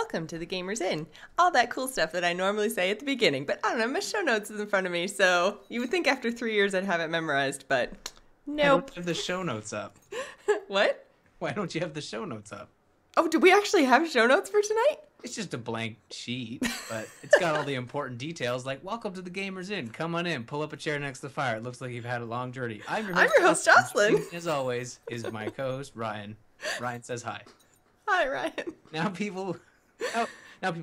Welcome to the Gamers Inn. All that cool stuff that I normally say at the beginning, but I don't know, my show notes is in front of me, so you would think after 3 years I'd have it memorized, but Why don't nope. you have the show notes up? What? Why don't you have the show notes up? Oh, do we actually have show notes for tonight? It's just a blank sheet, but it's got all the important details like, welcome to the Gamers Inn. Come on in. Pull up a chair next to the fire. It looks like you've had a long journey. I'm your host, Jocelyn. As always, is my co-host, Ryan. Ryan says hi. Hi, Ryan. Now people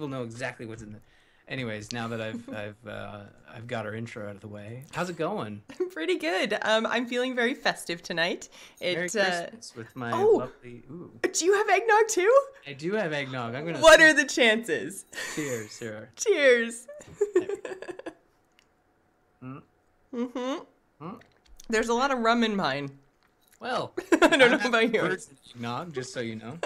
know exactly what's in the... Anyways, now that I've got our intro out of the way, how's it going? Pretty good. I'm feeling very festive tonight. Merry Christmas with my lovely... Ooh. Do you have eggnog too? I do have eggnog. I'm gonna... What are the chances? Cheers, sir. Cheers. Mm-hmm. There's a lot of rum in mine. Well, I don't know about yours. Eggnog, just so you know.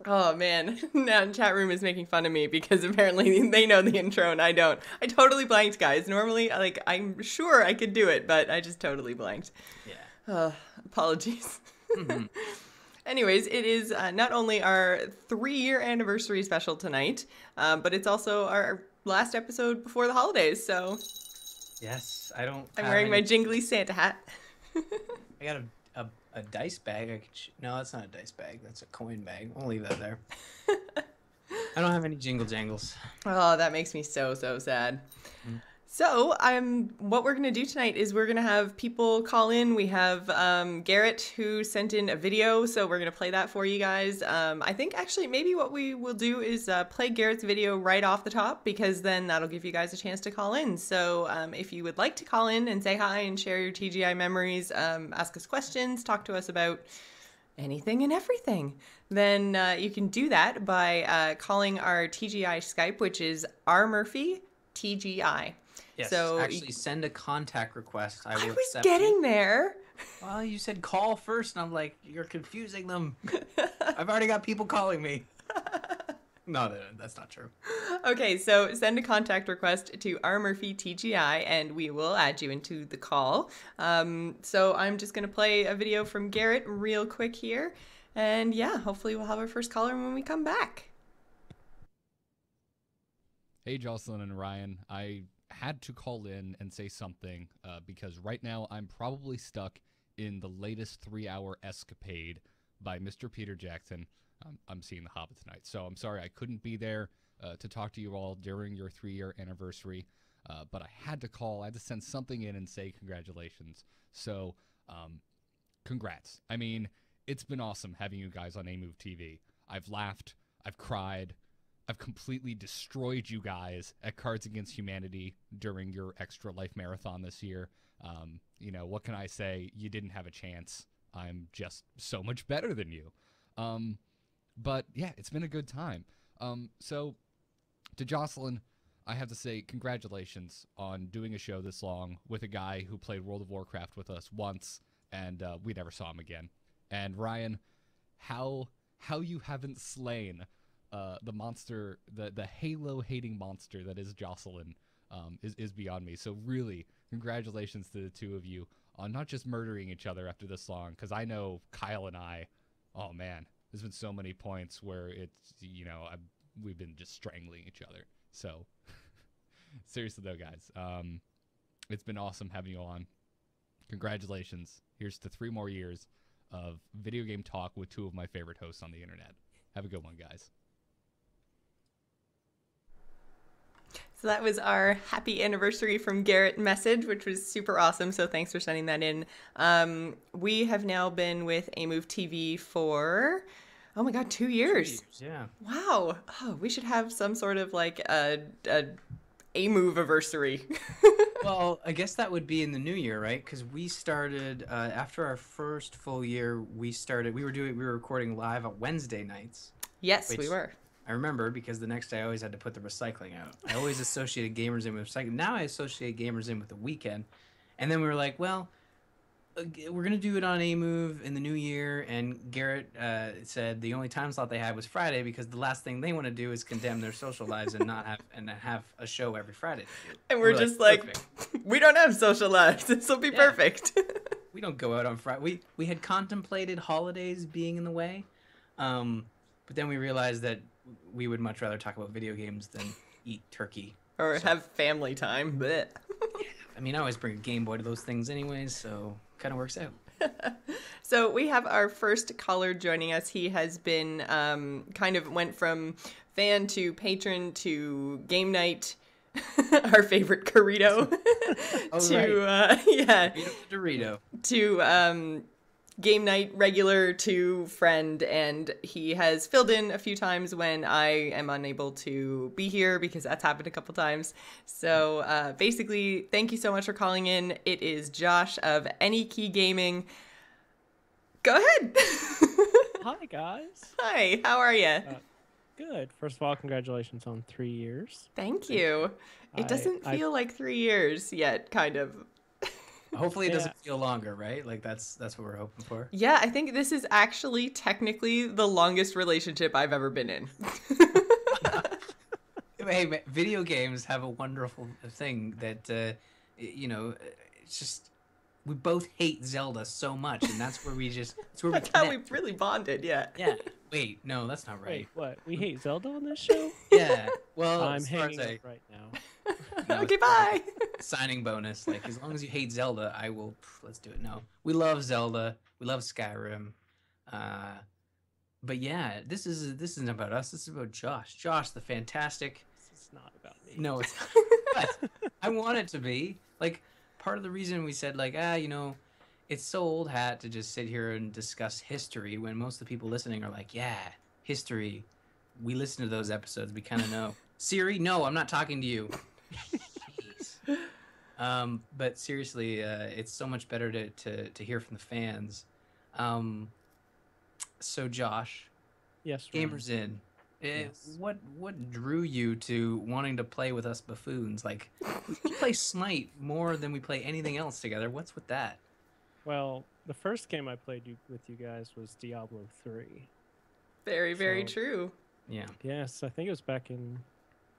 Oh man, now the chat room is making fun of me because apparently they know the intro and I don't. I totally blanked, guys. Normally, I'm sure I could do it, but I just totally blanked. Yeah. Apologies. Mm-hmm. Anyways, it is not only our 3-year anniversary special tonight, but it's also our last episode before the holidays, so... Yes, I'm wearing my jingly Santa hat. I got a dice bag. No, that's not a dice bag. That's a coin bag. I'll leave that there. I don't have any jingle jangles. Oh, that makes me so sad. Mm. So, what we're going to do tonight is we're going to have people call in. We have Garrett who sent in a video, so we're going to play that for you guys. I think actually maybe what we will do is play Garrett's video right off the top, because then that'll give you guys a chance to call in. So if you would like to call in and say hi and share your TGI memories, ask us questions, talk to us about anything and everything, then you can do that by calling our TGI Skype, which is rmurphyTGI. Yes, so actually send a contact request. I was getting there. Well, you said call first, and I'm like, you're confusing them. I've already got people calling me. No, that's not true. Okay, so send a contact request to rmurphyTGI, and we will add you into the call. So I'm just going to play a video from Garrett real quick here. And yeah, hopefully we'll have our first caller when we come back. Hey, Jocelyn and Ryan. I had to call in and say something because right now I'm probably stuck in the latest 3-hour escapade by Mr. Peter Jackson. I'm seeing The Hobbit tonight, so I'm sorry I couldn't be there to talk to you all during your 3-year anniversary, but I had to call. I had to send something in and say congratulations. So, congrats. I mean, it's been awesome having you guys on AMove TV. I've laughed, I've cried, I've completely destroyed you guys at Cards Against Humanity during your Extra Life Marathon this year. You know, what can I say? You didn't have a chance. I'm just so much better than you. But yeah, it's been a good time. So to Jocelyn, I have to say congratulations on doing a show this long with a guy who played World of Warcraft with us once, and we never saw him again. And Ryan, how you haven't slain the monster, the Halo-hating monster that is Jocelyn, is beyond me. So really, congratulations to the two of you on not just murdering each other after this long, because I know Kyle and I, oh man, there's been so many points where it's, you know, we've been just strangling each other. So seriously though, guys, it's been awesome having you on. Congratulations. Here's to 3 more years of video game talk with 2 of my favorite hosts on the internet. Have a good one, guys. So that was our happy anniversary from Garrett message, which was super awesome. So thanks for sending that in. We have now been with AMove TV for, oh my God, 2 years. Yeah. Wow. Oh, we should have some sort of like a AMove anniversary. Well, I guess that would be in the new year, right? Because we started after our first full year. We were recording live on Wednesday nights. Yes, we were. I remember because the next day I always had to put the recycling out. I always associated Gamers In with recycling. Now I associate Gamers In with the weekend. And then we were like, well, we're going to do it on AMove in the new year. And Garrett said the only time slot they had was Friday because the last thing they want to do is condemn their social lives and not have a show every Friday. And we're just like we don't have social lives. This will be perfect. We don't go out on Friday. We had contemplated holidays being in the way. but then we realized that we would much rather talk about video games than eat turkey. Or have family time. Blech. I mean, I always bring a Game Boy to those things anyways, so kind of works out. So we have our first caller joining us. He has been kind of went from fan to patron to game night, our favorite Corrito, Dorito. to game night regular to friend, and he has filled in a few times when I am unable to be here because that's happened a couple times. So basically, thank you so much for calling in. It is Josh of Any Key Gaming. Go ahead. Hi, guys. Hi, how are you? Good. First of all, congratulations on 3 years. Thank you. It doesn't feel like 3 years yet, kind of. Hopefully it doesn't feel longer, right? Like that's what we're hoping for. Yeah, I think this is actually technically the longest relationship I've ever been in. Hey, video games have a wonderful thing that, it's just, we both hate Zelda so much, and that's where we That's how we really bonded, yeah. Yeah. Wait, no, that's not right. Wait, what? We hate Zelda on this show? Yeah. Well, I'm hanging up right now. Okay, bye. Signing bonus. Like, as long as you hate Zelda, I will. Let's do it. No, we love Zelda. We love Skyrim. But yeah, this isn't about us. This is about Josh. Josh, the fantastic. This is not about me. No, it's not. But I want it to be. Like, part of the reason we said, like, it's so old hat to just sit here and discuss history when most of the people listening are like, yeah, history. We listen to those episodes. We kind of know. Siri, no, I'm not talking to you. Jeez. But seriously, it's so much better to hear from the fans. So Josh, yes, Ryan. Gamers In. Yes. What drew you to wanting to play with us buffoons? Like, we play Smite more than we play anything else together. What's with that? Well, the first game I played with you guys was Diablo 3. Very, very true. Yeah. Yes, I think it was back in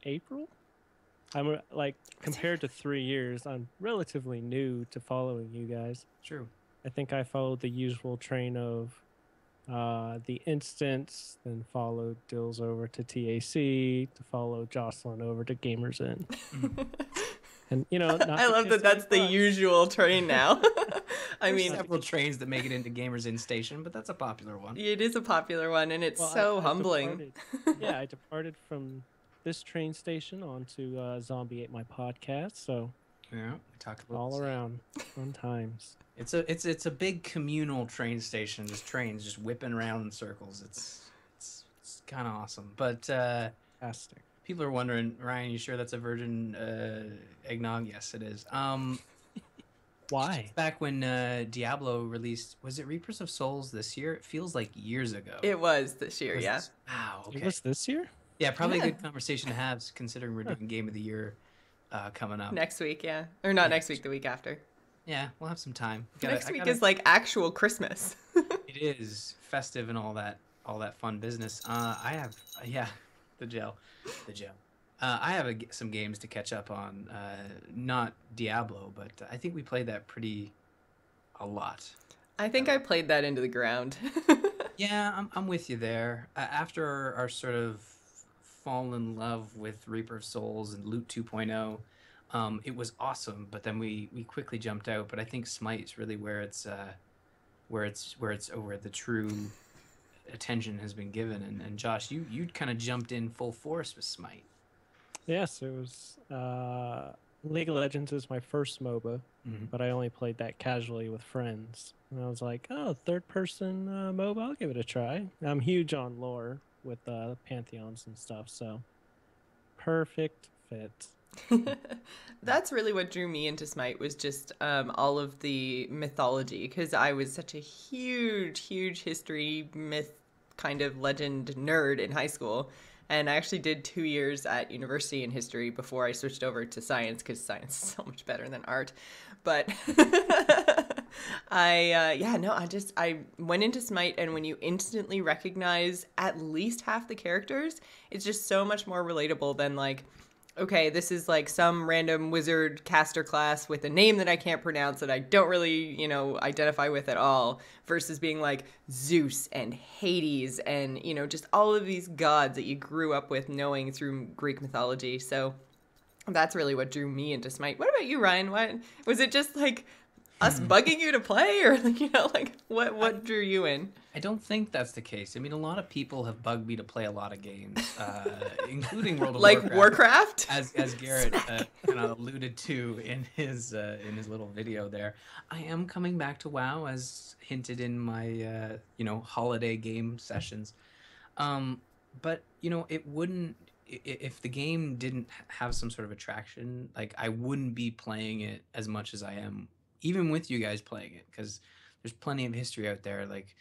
April. I'm like, compared to 3 years, I'm relatively new to following you guys. True. I think I followed the usual train of the Instance, then followed Dills over to TAC, to follow Jocelyn over to Gamers In. And, not I love that that's the usual train now. There's several trains that make it into Gamers In Station, but that's a popular one. It is a popular one, and it's so humbling. I departed from this train station onto Zombie Ate My Podcast, so yeah, we talked about all around fun times. It's a big communal train station, just trains just whipping around in circles. It's kind of awesome, but fantastic. People are wondering, Ryan, you sure that's a virgin eggnog? Yes, it is. Why? Back when Diablo released, was it Reapers of Souls this year? It feels like years ago. It was this year, yeah. Wow, okay. It was this year? Yeah, probably a good conversation to have, considering we're doing Game of the Year coming up. Next week, yeah. Or not next week, the week after. Yeah, we'll have some time. Next week is like actual Christmas. It is festive and all that fun business. I have, the gel. I have some games to catch up on. Not Diablo, but I think we played that a lot. I think I played that into the ground. Yeah, I'm with you there. After our sort of fall in love with Reaper of Souls and Loot 2.0, it was awesome. But then we quickly jumped out. But I think Smite is really where the true attention has been given. And Josh, you kind of jumped in full force with Smite. Yes, it was League of Legends is my first MOBA, but I only played that casually with friends. And I was like, oh, third-person MOBA, I'll give it a try. I'm huge on lore with pantheons and stuff, so perfect fit. That's really what drew me into Smite, was just all of the mythology, because I was such a huge history, myth, kind of legend nerd in high school. And I actually did 2 years at university in history before I switched over to science, because science is so much better than art. But I went into Smite, and when you instantly recognize at least half the characters, it's just so much more relatable than like okay, this is like some random wizard caster class with a name that I can't pronounce that I don't really, identify with at all, versus being like Zeus and Hades and, just all of these gods that you grew up with knowing through Greek mythology. So that's really what drew me into Smite. What about you, Ryan? What was it, just like us bugging you to play, or what drew you in? I don't think that's the case. I mean, a lot of people have bugged me to play a lot of games, including World of Warcraft, as Garrett kind of alluded to in his little video there. I am coming back to WoW, as hinted in my holiday game sessions. But it wouldn't, if the game didn't have some sort of attraction, like I wouldn't be playing it as much as I am, even with you guys playing it, because there's plenty of history out there, like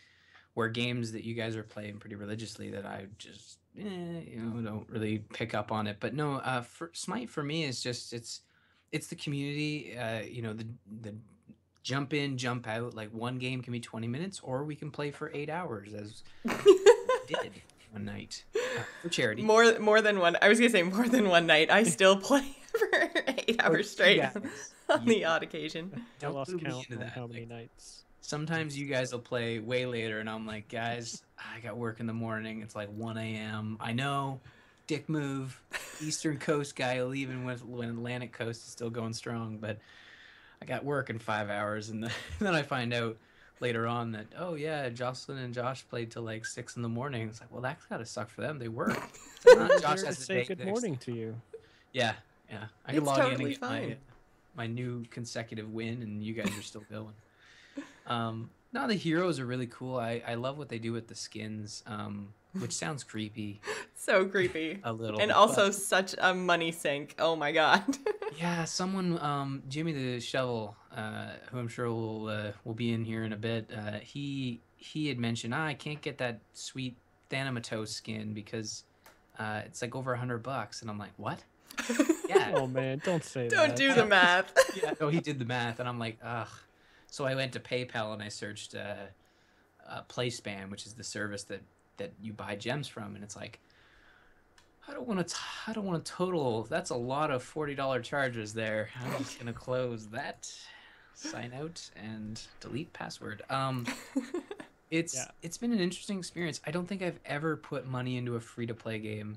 where games that you guys are playing pretty religiously that I just don't really pick up on it. But no, for Smite, for me, is just it's the community. The jump in, jump out. Like one game can be 20 minutes, or we can play for 8 hours, as we did one night for charity. More than one. I was gonna say more than one night. I still play for 8 hours straight on the odd occasion. I lost count on how many nights. Sometimes you guys will play way later, and I'm like, guys, I got work in the morning. It's like 1 a.m. I know, dick move. Eastern Coast guy will leave when Atlantic Coast is still going strong, but I got work in 5 hours, and then I find out later on that, oh yeah, Jocelyn and Josh played till like 6 in the morning. It's like, well, that's gotta suck for them. They work. Josh has to say good morning to you. Yeah. I can log in and get my new consecutive win, and you guys are still going. No, the heroes are really cool. I love what they do with the skins, which sounds creepy. So creepy. A little. And also such a money sink. Oh my god. Yeah, someone, Jimmy the Shovel, who I'm sure will be in here in a bit, he had mentioned, I can't get that sweet Thanatos skin because it's like over $100, and I'm like, what? Yeah. Oh man, don't say that. Don't do the math. Yeah, no, he did the math, and I'm like, ugh. So I went to PayPal and I searched PlaySpan, which is the service that you buy gems from, and it's like, I don't want to total. That's a lot of $40 charges there. I'm just gonna close that, sign out, and delete password. It's been an interesting experience. I don't think I've ever put money into a free-to-play game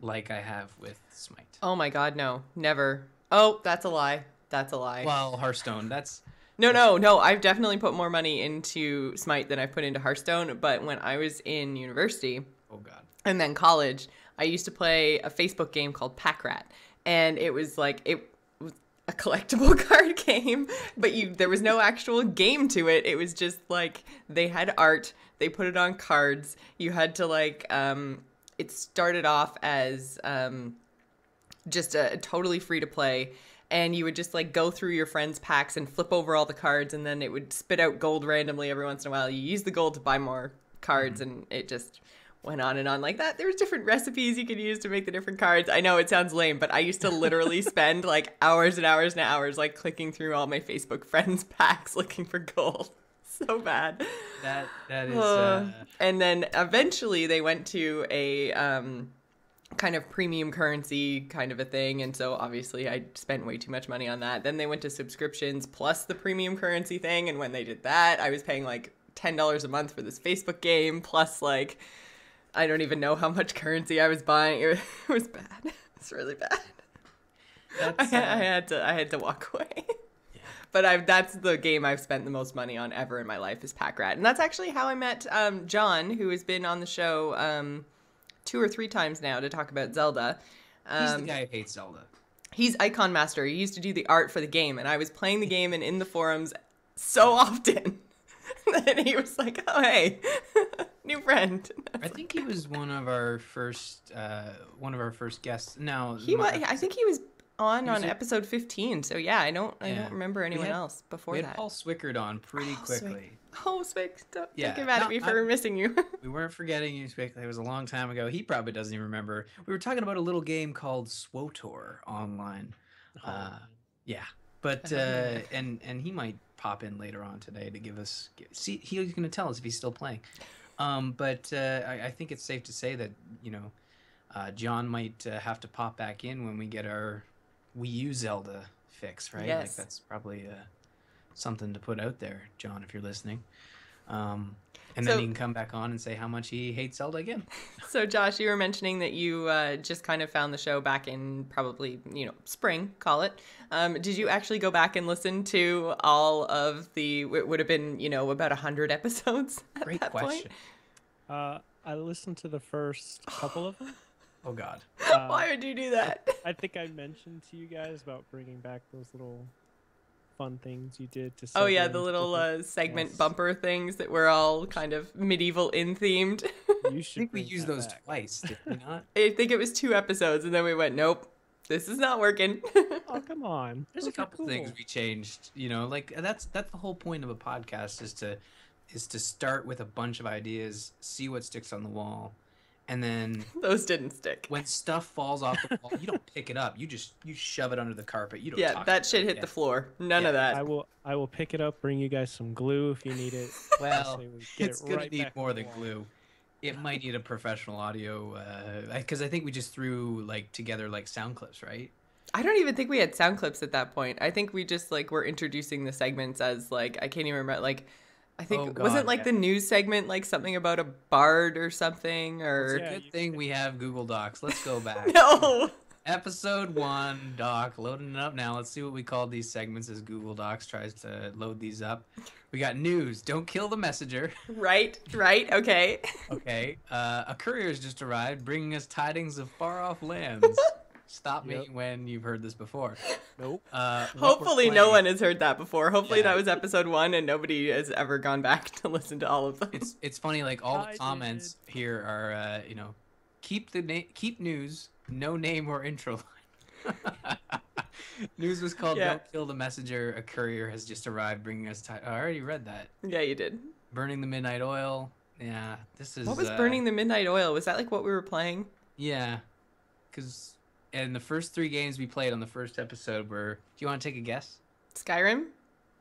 like I have with Smite. Oh my god, no, never. Oh, that's a lie. Well, Hearthstone, that's... No. I've definitely put more money into Smite than I've put into Hearthstone. But when I was in university, oh god, and then college, I used to play a Facebook game called Packrat, and it was a collectible card game, but there was no actual game to it. It was just like they had art, they put it on cards. You had to it started off as just a totally free to play. And you would just go through your friends' packs and flip over all the cards, and then it would spit out gold randomly every once in a while. You use the gold to buy more cards, and it just went on and on like that. There was different recipes you could use to make the different cards. I know it sounds lame, but I used to literally spend hours and hours and hours clicking through all my Facebook friends' packs looking for gold. So bad. That is. And then eventually they went to a kind of premium currency kind of a thing, and so obviously I spent way too much money on that. Then they went to subscriptions plus the premium currency thing, and when they did that, I was paying $10 a month for this Facebook game plus I don't even know how much currency I was buying. It was bad. It's really bad. I had to walk away. Yeah. But that's the game I've spent the most money on ever in my life, is Packrat, and that's actually how I met John, who has been on the show 2 or 3 times now to talk about Zelda. He's the guy who hates Zelda. He's Icon Master. He used to do the art for the game, and I was playing the game and in the forums so often that he was like, oh, hey, new friend. I think he was one of our first guests. Now, I think he was on episode 15, so yeah, I don't remember anyone else before that. We had Paul Swickard on pretty quickly. Swick, don't get mad at me for missing you. We weren't forgetting you, Swick. It was a long time ago. He probably doesn't even remember. We were talking about a little game called SWOTOR online. Yeah, but and he might pop in later on today to give us. See, he's going to tell us if he's still playing. But I think it's safe to say that John might have to pop back in when we get our Wii U Zelda fix, right? Yes. Like that's probably something to put out there, John, if you're listening. And then he can come back on and say how much he hates Zelda again. So, Josh, you were mentioning that you just kind of found the show back in probably, spring, call it. Did you actually go back and listen to all of it would have been, about 100 episodes at Great that question. point? I listened to the first couple of them. Oh, God. Why would you do that? I think I mentioned to you guys about bringing back those little fun things you did to. Oh yeah, the little segment bumper things that were all kind of medieval themed. You I think we used those twice, did we not? I think it was 2 episodes, and then we went, nope, this is not working. Oh, come on. There's a couple things we changed. Like that's the whole point of a podcast is to start with a bunch of ideas, see what sticks on the wall. And then those didn't stick. When stuff falls off the wall, you don't pick it up. You shove it under the carpet. You don't. Yeah, that shit hit the floor. None of that. I will pick it up. Bring you guys some glue if you need it. Well, it's gonna need more than glue. It might need a professional audio because I think we just threw together sound clips, right? I don't even think we had sound clips at that point. I think we just were introducing the segments as I can't even remember I think wasn't the news segment something about a bard or something or It's a good thing we have Google Docs. Let's go back. No. Episode 1 doc, loading it up now. Let's see what we called these segments as Google Docs tries to load these up. We got news. Don't kill the messenger. Right. Okay. Okay. A courier has just arrived, bringing us tidings of far-off lands. Stop me when you've heard this before. Nope. Hopefully no one has heard that before. Hopefully that was episode 1 and nobody has ever gone back to listen to all of them. It's funny, all the comments here are, keep news, no name or intro line. News was called Don't Kill the Messenger. A courier has just arrived, bringing us I already read that. Yeah, you did. Burning the Midnight Oil. Yeah, this is... What was Burning the Midnight Oil? Was that what we were playing? Yeah, because... And the first 3 games we played on the first episode were... Do you want to take a guess? Skyrim?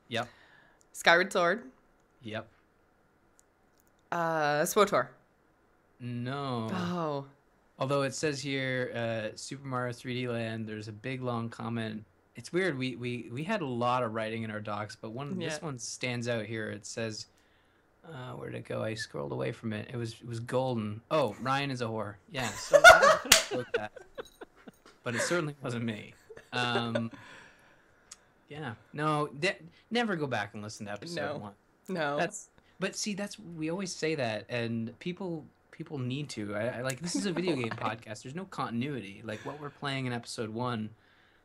Yep. Skyward Sword? Yep. SWTOR? No. Oh. Although it says here, Super Mario 3D Land, there's a big, long comment. It's weird. We had a lot of writing in our docs, but this one stands out here. It says... where did it go? I scrolled away from it. It was golden. Oh, Ryan is a whore. Yeah, so I wrote that. But it certainly wasn't me. Yeah. No, never go back and listen to episode 1. No. We always say that, and people need to. I this is a video game podcast. There's no continuity. What we're playing in episode 1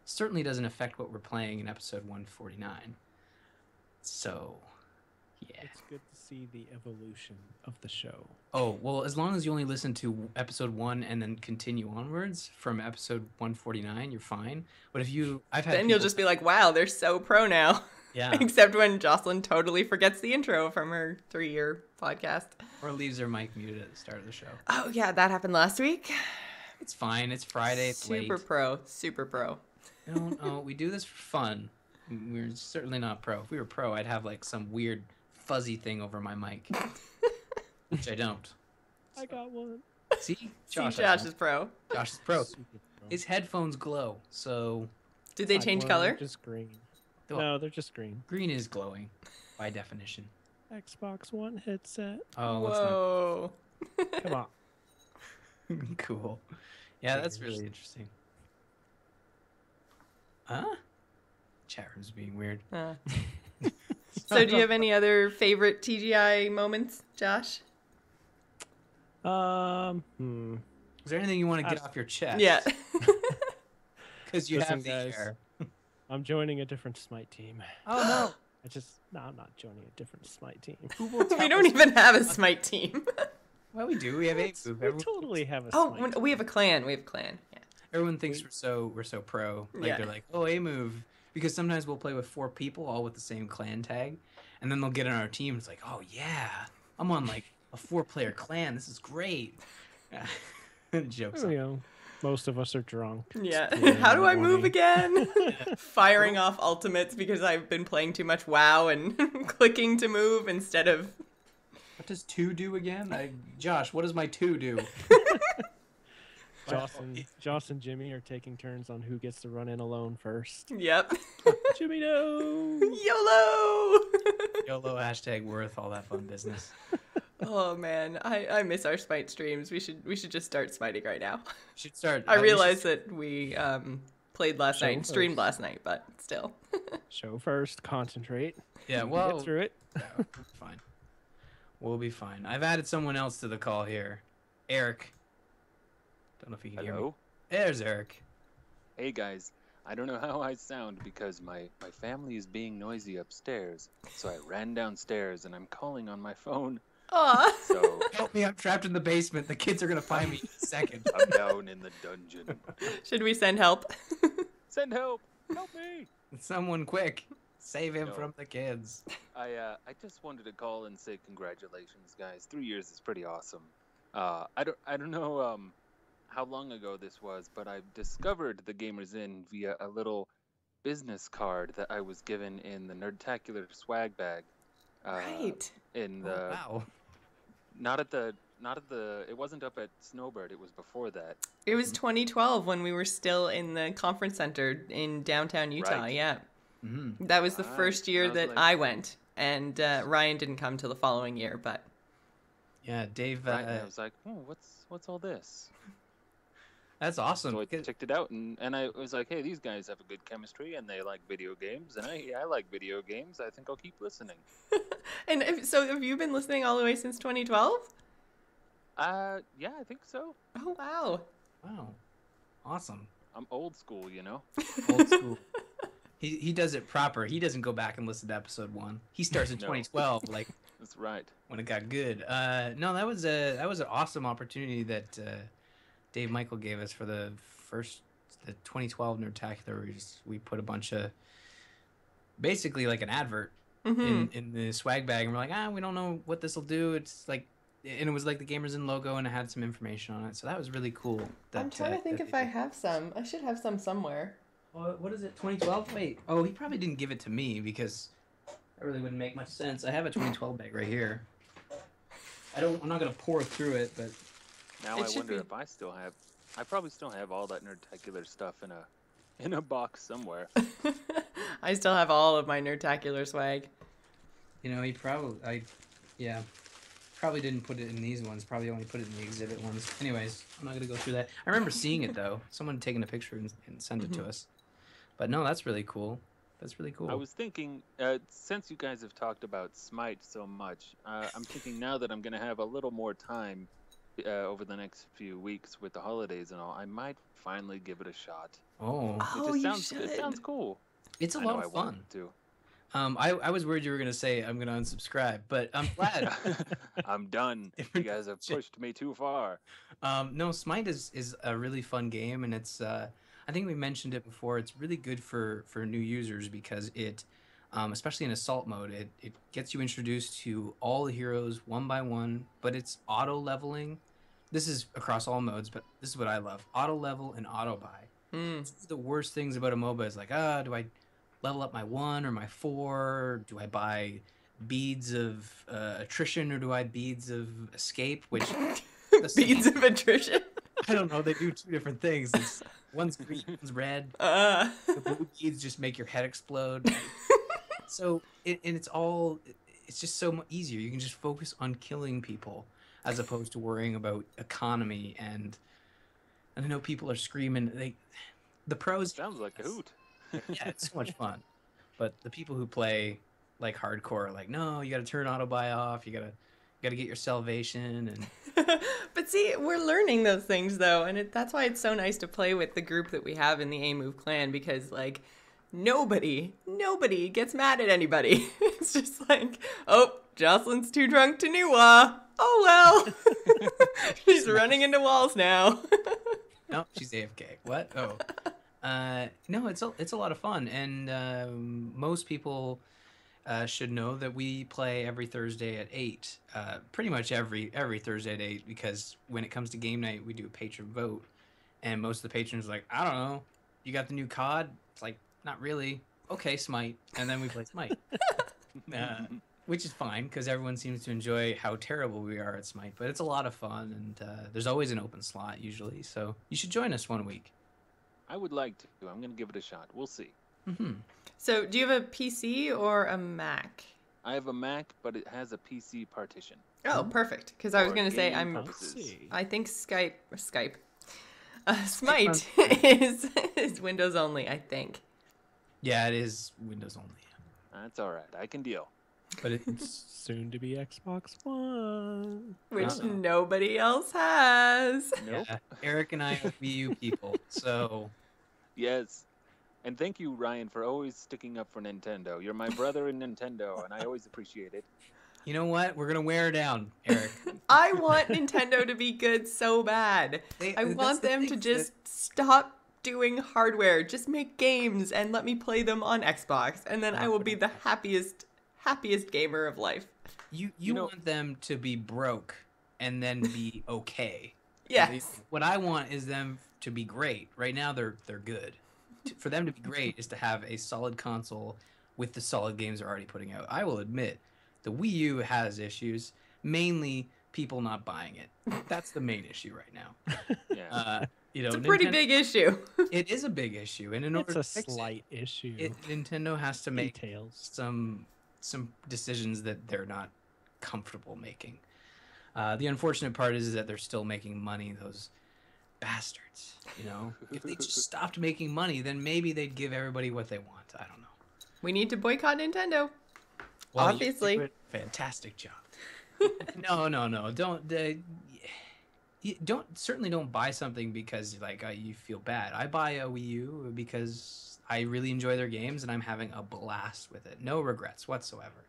certainly doesn't affect what we're playing in episode 149. So, yeah. It's good to see the evolution of the show. Oh, well, as long as you only listen to episode 1 and then continue onwards from episode 149, you're fine. But then you'll just be like, wow, they're so pro now. Yeah. Except when Jocelyn totally forgets the intro from her 3-year podcast. Or leaves her mic muted at the start of the show. Oh, yeah, that happened last week. It's fine. It's Friday. It's Super pro. No, we do this for fun. We're certainly not pro. If we were pro, I'd have some weird fuzzy thing over my mic. Which I don't. I got one. See? Josh is pro. Josh is pro. His headphones glow, so... Did they change color? They're just green. No, they're just green. Green is glowing, by definition. Xbox One headset. Oh, whoa. Come on. Cool. Yeah, that's really interesting. Huh? Chat room's being weird. So do you have any other favorite TGI moments, Josh? Is there anything you want to get off your chest? Yeah. Because you have the air. I'm joining a different Smite team. Oh, no. I'm not joining a different Smite team. We don't even have a Smite team. Well, we do. We have AMove. We totally have a Smite team. We have a clan. Yeah. Everyone thinks we're so pro. They're like, oh, AMove. Because sometimes we'll play with 4 people, all with the same clan tag. And then they'll get on our team. It's like, oh, yeah. I'm on, a 4-player clan. This is great. Jokes on. Most of us are drunk. Yeah. How do I move again? Firing off ultimates because I've been playing too much WoW and clicking to move instead of... What does 2 do again? Josh, what does my 2 do? Joss and Jimmy are taking turns on who gets to run in alone first. Yep. Jimmy, no. YOLO. YOLO hashtag worth all that fun business. Oh man, I miss our Smite streams. We should just start smiting right now. Should start. I realize that we played last night and streamed last night, but still. Show first, concentrate. Yeah, well, get through it. Yeah, fine. We'll be fine. I've added someone else to the call here. Eric. Don't know if you can hear me. There's Eric. Hey guys, I don't know how I sound because my family is being noisy upstairs, so I ran downstairs and I'm calling on my phone. Aw. So Help me, I'm trapped in the basement. The kids are gonna find me in a second. I'm down in the dungeon. Should we send help? Send help! Help me! Someone quick. Save him No. from the kids. I just wanted to call and say congratulations, guys. 3 years is pretty awesome. I don't know how long ago this was, but I discovered the Gamers Inn via a little business card that I was given in the Nerdtacular swag bag. Right. In Oh, the wow. not at the it wasn't up at Snowbird, it was before that. It was 2012 when we were still in the conference center in downtown Utah. Right. Yeah. Mm-hmm. That was the Right. first year I was that like- I went, and Ryan didn't come till the following year. But Yeah, Dave. Right, and I was like, oh, what's all this? That's awesome. So I because- checked it out, and I was like, hey, these guys have a good chemistry, and they like video games, and I like video games. I think I'll keep listening. so have you been listening all the way since 2012? Yeah, I think so. Oh wow. Wow. Awesome. I'm old school, you know. Old school. He does it proper. He doesn't go back and listen to episode 1. He starts in No. 2012, like That's right. when it got good. No, that was an awesome opportunity that Dave Michael gave us for the 2012 Nerdtacular. We put a bunch of basically like an advert in the swag bag, and we're like, we don't know what this will do. It's like, and it was like the Gamers Inn logo, and it had some information on it. So that was really cool. I'm trying to think if I have some. I should have some somewhere. What is it? 2012? Wait. Oh, he probably didn't give it to me because that really wouldn't make much sense. I have a 2012 bag right here. I'm not gonna pour through it, but Now It I should wonder be- if I probably still have all that Nerdtacular stuff in a box somewhere. I still have all of my Nerdtacular swag. you know, he probably probably didn't put it in these ones. Probably only put it in the exhibit ones. Anyways, I'm not gonna go through that. I remember seeing it though. Someone taking a picture and sent it to us. But no, that's really cool. That's really cool. I was thinking, since you guys have talked about Smite so much, I'm thinking now that I'm going to have a little more time over the next few weeks with the holidays and all, I might finally give it a shot. Oh, Oh, you should. It sounds cool. it's a I know lot I of want fun. it to. I was worried you were gonna say I'm gonna unsubscribe, but I'm glad. I'm done. You Different guys have shit. pushed me too far. No, Smite is a really fun game, and it's I think we mentioned it before. It's really good for new users because it, especially in assault mode, it gets you introduced to all the heroes one by one, but it's auto leveling. This is across all modes, but this is what I love: auto level and auto buy. Mm. The worst things about a MOBA is like, do I level up my 1 or my 4? Do I buy beads of attrition or do I beads of escape? Which Beads of attrition. I don't know. They do 2 different things. One's green, one's red. Uh. The blue beads just make your head explode. So it's just so much easier. You can just focus on killing people as opposed to worrying about economy. And I know people are screaming. The pros. Sounds like a hoot. Yeah, it's so much fun. But the people who play like hardcore are like, no, you got to turn auto buy off. You gotta get your salvation and. But see, we're learning those things though, and that's why it's so nice to play with the group that we have in the AMove clan, because like nobody gets mad at anybody. It's just like, oh, Jocelyn's too drunk to Nuwa. Oh well. She's running into walls now. No, she's AFK. What? Oh. No, it's a lot of fun, and most people should know that we play every Thursday at 8. Pretty much every Thursday at 8, because when it comes to game night, we do a patron vote, and most of the patrons are like, I don't know, you got the new COD? It's like, not really. Okay, Smite, and then we play Smite. which is fine because everyone seems to enjoy how terrible we are at Smite. But it's a lot of fun, and there's always an open slot usually. So you should join us one week. I would like to. I'm going to give it a shot. We'll see. Mm-hmm. So, do you have a PC or a Mac? I have a Mac, but it has a PC partition. Oh, perfect. Because I was For going to say, gaming I'm. purposes. I think Skype. Smite is Windows only, I think. Yeah, it is Windows only. That's all right. I can deal. But it's Soon to be Xbox One. Which nobody else has. Nope. yeah, Eric and I are Wii U people, so Yes. And thank you, Ryan, for always sticking up for Nintendo. You're my brother in Nintendo, and I always appreciate it. you know what? We're gonna wear her down, Eric. I want Nintendo to be good so bad. I That's want the them thing, to that- just stop doing hardware. Just make games and let me play them on Xbox, and then I will be the happiest gamer of life. You know- want them to be broke and then be okay. Yes. What I want is them to be great. Right now they're good. For them to be great is to have a solid console with the solid games they're already putting out. I will admit, the Wii U has issues, mainly people not buying it. That's the main issue right now. Yeah. It's a pretty big issue. It is a big issue, and in order It's to a fix slight issue. Nintendo has to make Details. some decisions that they're not comfortable making. The unfortunate part is that they're still making money, those bastards. You know, if they just stopped making money, then maybe they'd give everybody what they want. I don't know. We need to boycott Nintendo. Well, you Obviously. do a fantastic job. No. Certainly don't buy something because you feel bad. I buy a Wii U because I really enjoy their games and I'm having a blast with it. No regrets whatsoever.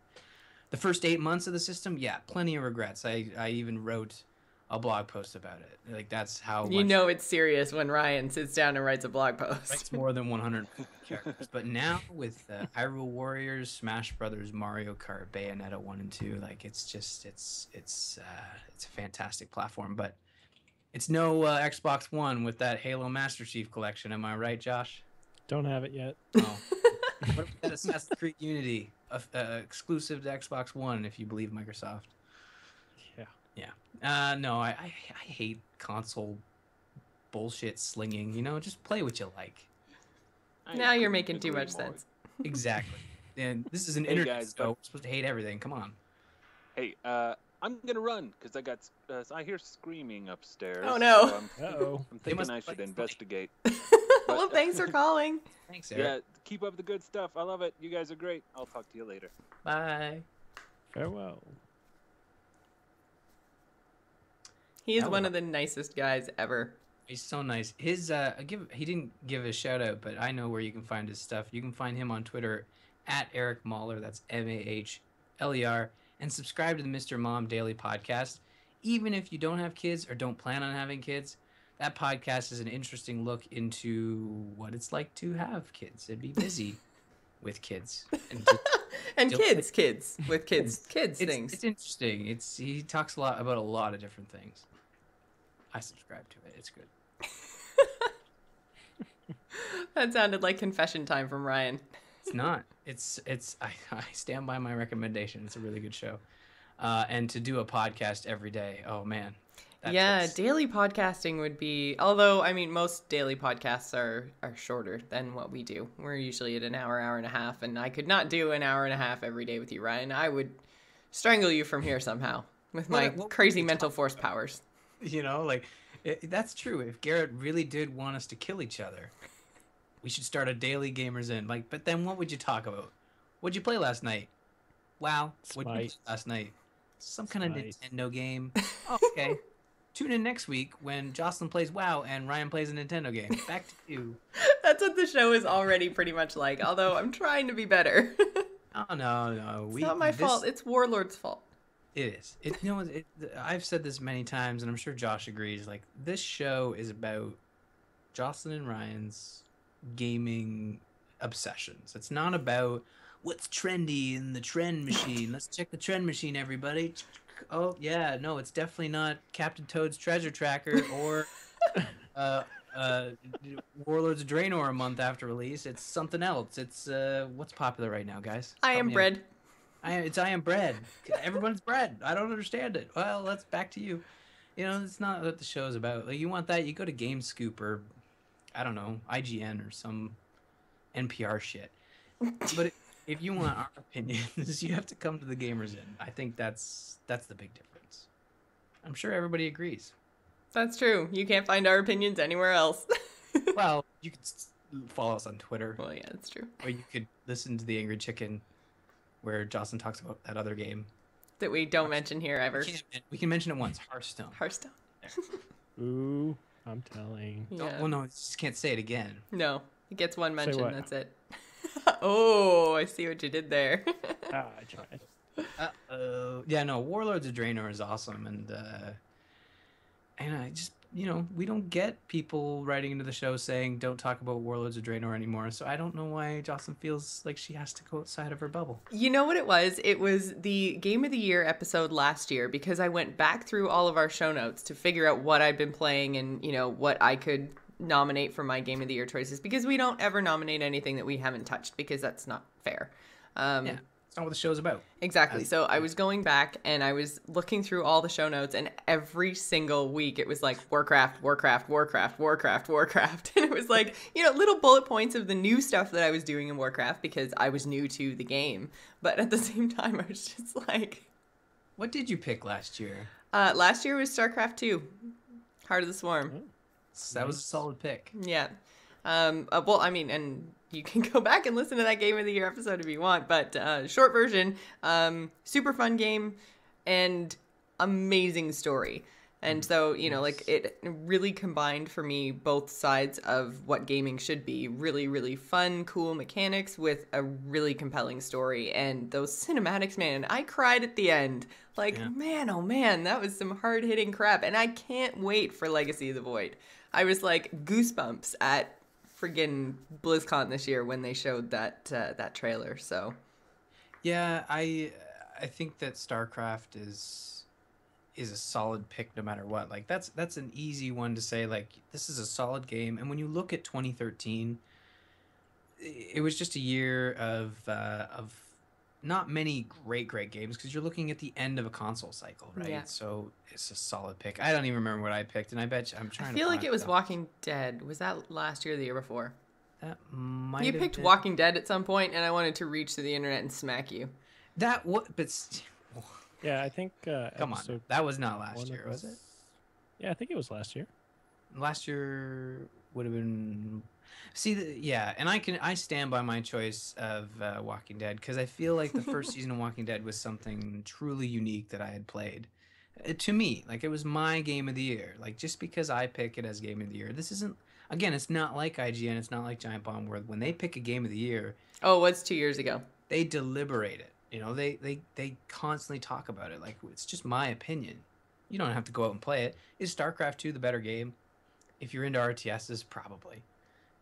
The first 8 months of the system, yeah, plenty of regrets. I even wrote a blog post about it. That's how You much know it's serious when Ryan sits down and writes a blog post. it's more than 100 characters. But now with Hyrule Warriors, Smash Brothers, Mario Kart, Bayonetta 1 and 2, it's a fantastic platform. But it's no Xbox One with that Halo Master Chief Collection. Am I right, Josh? Don't have it yet. Oh. What about that Assassin's Creed Unity, exclusive to Xbox One, if you believe Microsoft? Yeah. Yeah. No, I hate console bullshit slinging. Just play what you like. I Now you're couldn't making too agree much more. sense. Exactly. And this is an Hey, internet guys, show. We're supposed to hate everything. Come on. Hey, I'm gonna run because I hear screaming upstairs. Oh, no. So Uh-oh. I'm They thinking must I be should playing investigate. Well, thanks for calling. Thanks, Eric. Yeah, keep up the good stuff. I love it. You guys are great. I'll talk to you later. Bye. Farewell. He is That one was- of the nicest guys ever. He's so nice. His he didn't give a shout out, but I know where you can find his stuff. You can find him on Twitter at Eric Mahler. That's Mahler. And subscribe to the Mr. Mom Daily Podcast. Even if you don't have kids or don't plan on having kids, that podcast is an interesting look into what it's like to have kids and be busy with kids. And Still- kids with kids things. It's interesting. He talks a lot about a lot of different things. I subscribe to it. It's good. That sounded like confession time from Ryan. It's not. I stand by my recommendation. It's a really good show. And to do a podcast every day, oh man. Daily podcasting would be, although I mean most daily podcasts are shorter than what we do. We're usually at an hour and a half, and I could not do an hour and a half every day with you, Ryan. I would strangle you from here somehow with my What crazy would we mental talk force about? powers. That's true. If Garrett really did want us to kill each other, we should start a daily Gamers In. But then what would you talk about? What'd you play last night? WoW. What'd you play Smite. last night? Some kind of Smite. Nintendo game. Oh, okay. Tune in next week when Jocelyn plays WoW and Ryan plays a Nintendo game. Back to you. That's what the show is already pretty much like, although I'm trying to be better. Oh, no. It's not my fault. It's Warlord's fault. It is. I've said this many times, and I'm sure Josh agrees. This show is about Jocelyn and Ryan's gaming obsessions. It's not about what's trendy in the trend machine. Let's check the trend machine, everybody. Oh yeah, no, it's definitely not Captain Toad's Treasure Tracker or Warlords of Draenor a month after release. It's something else. It's what's popular right now, guys. I Help am me out. bread. I am bread. Everyone's bread. I don't understand it. Well, that's back to you. You know, it's not what the show's about. Like, you want that, you go to Game Scoop or, I don't know, IGN or some NPR shit. But if you want our opinions, you have to come to the Gamers Inn. I think that's the big difference. I'm sure everybody agrees. That's true. You can't find our opinions anywhere else. Well, you could follow us on Twitter. Well, yeah, that's true. Or you could listen to The Angry Chicken, where Jocelyn talks about that other game. That we don't mention here ever. We can mention it once. Hearthstone. Hearthstone. Ooh, I'm telling. Yeah. Well, no, you just can't say it again. No, it gets one mention. what? That's it. Oh, I see what you did there. Ah, I tried. Yeah, no, Warlords of Draenor is awesome, and I just, you know, we don't get people writing into the show saying don't talk about Warlords of Draenor anymore. So I don't know why Jocelyn feels like she has to go outside of her bubble. You know what it was? It was the Game of the Year episode last year, because I went back through all of our show notes to figure out what I'd been playing and, you know, what I could nominate for my Game of the Year choices, because we don't ever nominate anything that we haven't touched, because that's not fair. Yeah, it's not what the show's about. Exactly. So I was going back and I was looking through all the show notes, and every single week it was like Warcraft, Warcraft, Warcraft, Warcraft, Warcraft. And it was like, you know, little bullet points of the new stuff that I was doing in Warcraft, because I was new to the game. But at the same time, I was just like... What did you pick last year? Last year was StarCraft 2, Heart of the Swarm. So that was a solid pick. Yeah. Well, I mean, and you can go back and listen to that Game of the Year episode if you want, but short version, super fun game and amazing story. And so, you know, like, it really combined for me both sides of what gaming should be. Really, really fun, cool mechanics with a really compelling story. And those cinematics, man, I cried at the end. Like, man, oh man, that was some hard-hitting crap. And I can't wait for Legacy of the Void. I was like goosebumps at friggin' BlizzCon this year when they showed that trailer. So, yeah, I think that StarCraft is a solid pick no matter what. Like, that's an easy one to say, like, this is a solid game. And when you look at 2013, it was just a year of not many great games, because you're looking at the end of a console cycle, right? Yeah. So it's a solid pick. I don't even remember what I picked, and I bet you I'm trying to... I feel like it was Walking Dead. Was that last year or the year before? That might You have picked been... Walking Dead at some point, and I wanted to reach to the internet and smack you. That what? But Yeah, I think. come on, that was not last year, was it? Yeah, I think it was last year. Last year would have been... See, yeah, and I stand by my choice of Walking Dead, because I feel like the first season of Walking Dead was something truly unique that I had played. To me, like, it was my Game of the Year. Like, just because I pick it as Game of the Year, this isn't... Again, it's not like IGN, it's not like Giant Bomb, where when they pick a Game of the Year... Oh, it was 2 years ago. They deliberate it. You know, they constantly talk about it. Like, it's just my opinion. You don't have to go out and play it. Is StarCraft 2 the better game? If you're into RTSs, probably.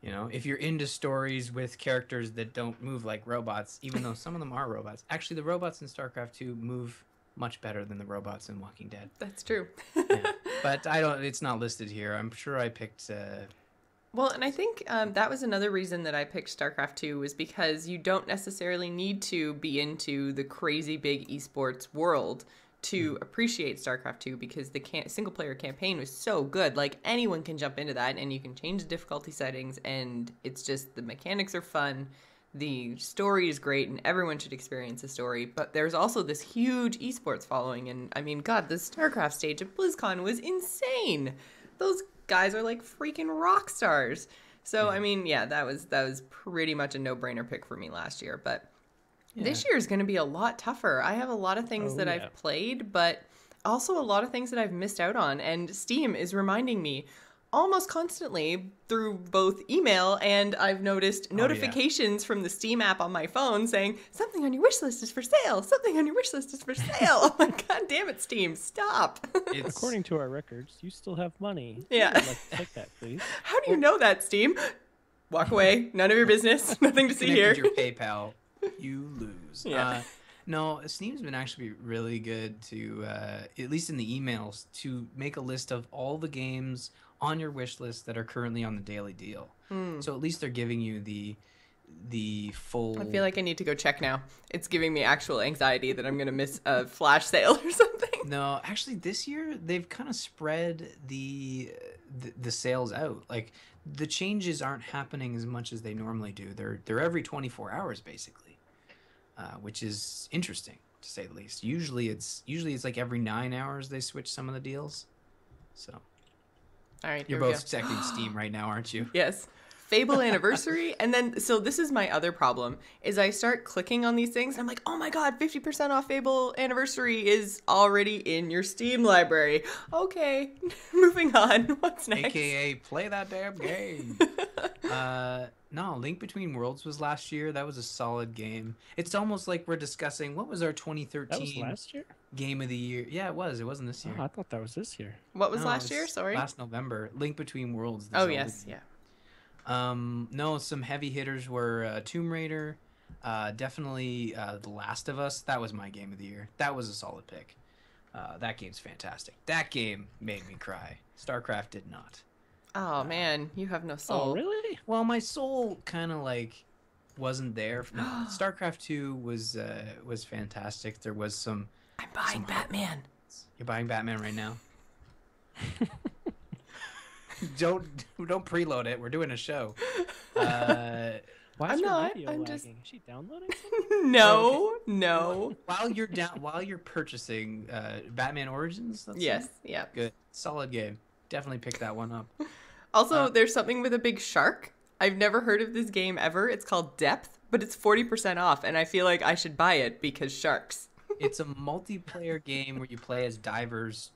You know, if you're into stories with characters that don't move like robots, even though some of them are robots. Actually, the robots in StarCraft 2 move much better than the robots in Walking Dead. That's true. Yeah. But it's not listed here. I'm sure I picked... Well, and I think that was another reason that I picked StarCraft 2, was because you don't necessarily need to be into the crazy big esports world to appreciate StarCraft 2, because the single-player campaign was so good. Like, anyone can jump into that, and you can change the difficulty settings, and it's just, the mechanics are fun, the story is great, and everyone should experience the story. But there's also this huge esports following, and I mean, God, the StarCraft stage at BlizzCon was insane. Those guys are like freaking rock stars. So, I mean, yeah, that was pretty much a no-brainer pick for me last year, but... Yeah. This year is going to be a lot tougher. I have a lot of things that I've played, but also a lot of things that I've missed out on. And Steam is reminding me almost constantly through both email, and I've noticed notifications from the Steam app on my phone saying, something on your wish list is for sale. Something on your wish list is for sale. I'm like, God damn it, Steam, stop. According to our records, you still have money. Yeah. I'd like to take that, please. How do you know that, Steam? Walk away. None of your business. Nothing to see here. Your PayPal. You lose. Yeah. No, Steam's been actually really good to, at least in the emails, to make a list of all the games on your wish list that are currently on the daily deal. So at least they're giving you the full. I feel like I need to go check now. It's giving me actual anxiety that I'm going to miss a flash sale or something. No, actually, this year they've kind of spread the sales out. Like the changes aren't happening as much as they normally do. They're every 24 hours basically, which is interesting to say the least. Usually it's like every 9 hours they switch some of the deals. So, all right, you're both checking Steam right now, aren't you? Yes. Fable Anniversary. And then, so this is my other problem, is I start clicking on these things and I'm like, oh my God, 50% off Fable Anniversary is already in your Steam library. Okay, moving on. What's next? AKA play that damn game. No, Link Between Worlds was last year. That was a solid game. It's almost like we're discussing, what was our 2013 That was last year? game of the year? Yeah, it was. It wasn't this year. Oh, I thought that was this year. What was No, last it's year? Sorry. Last November. Link Between Worlds. the Oh, Zelda yes. game. Yeah. No, some heavy hitters were Tomb Raider, definitely The Last of Us. That was my game of the year. That was a solid pick. That game's fantastic. That game made me cry. StarCraft did not. Oh, man. You have no soul. Oh, really? Well, my soul kind of like wasn't there. No, StarCraft 2 was fantastic. There was some. I'm buying Batman. You're buying Batman right now. Don't preload it. We're doing a show. Why I'm is your not. video I'm lagging? just- Is she downloading something? No, no. While you're purchasing Batman Origins. That's Yes, yeah. good, solid game. Definitely pick that one up. Also, there's something with a big shark. I've never heard of this game ever. It's called Depth, but it's 40% off, and I feel like I should buy it because sharks. It's a multiplayer game where you play as divers.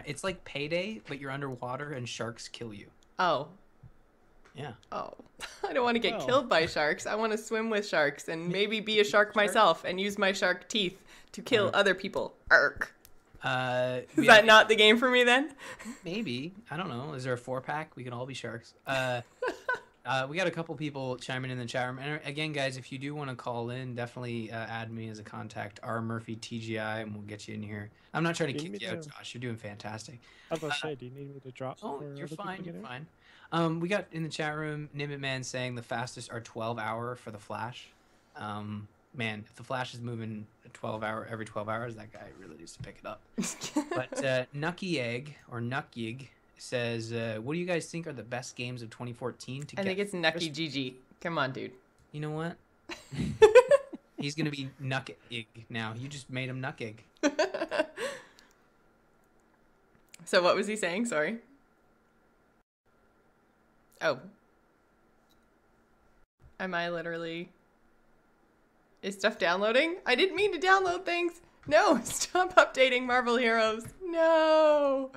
It's like Payday, but you're underwater and sharks kill you. Oh. Yeah. Oh. I don't want to get Well. killed by sharks. I want to swim with sharks and maybe be a shark myself and use my shark teeth to kill other people. Ark. Is that not the game for me then? Maybe. I don't know. Is there a 4-pack? We can all be sharks. We got a couple people chiming in the chat room. And again, guys, if you do want to call in, definitely add me as a contact, R Murphy TGI, and we'll get you in here. I'm not trying to Do you kick need you out, me to- Josh. You're doing fantastic. I was going to say, do you need me to drop? Oh, for you're other people fine. to You're get in? fine. We got in the chat room, Nimbit Man saying the fastest are 12-hour for the Flash. Man, if the Flash is moving every 12 hours, that guy really needs to pick it up. But Nucky Egg or Nukyig says, what do you guys think are the best games of 2014 to I get? think it's Nucky GG. Come on, dude. You know what? He's gonna be Nuckig now. You just made him Nuckig. So what was he saying? Sorry. Oh. Am I literally... Is stuff downloading? I didn't mean to download things. No, stop updating Marvel Heroes. No.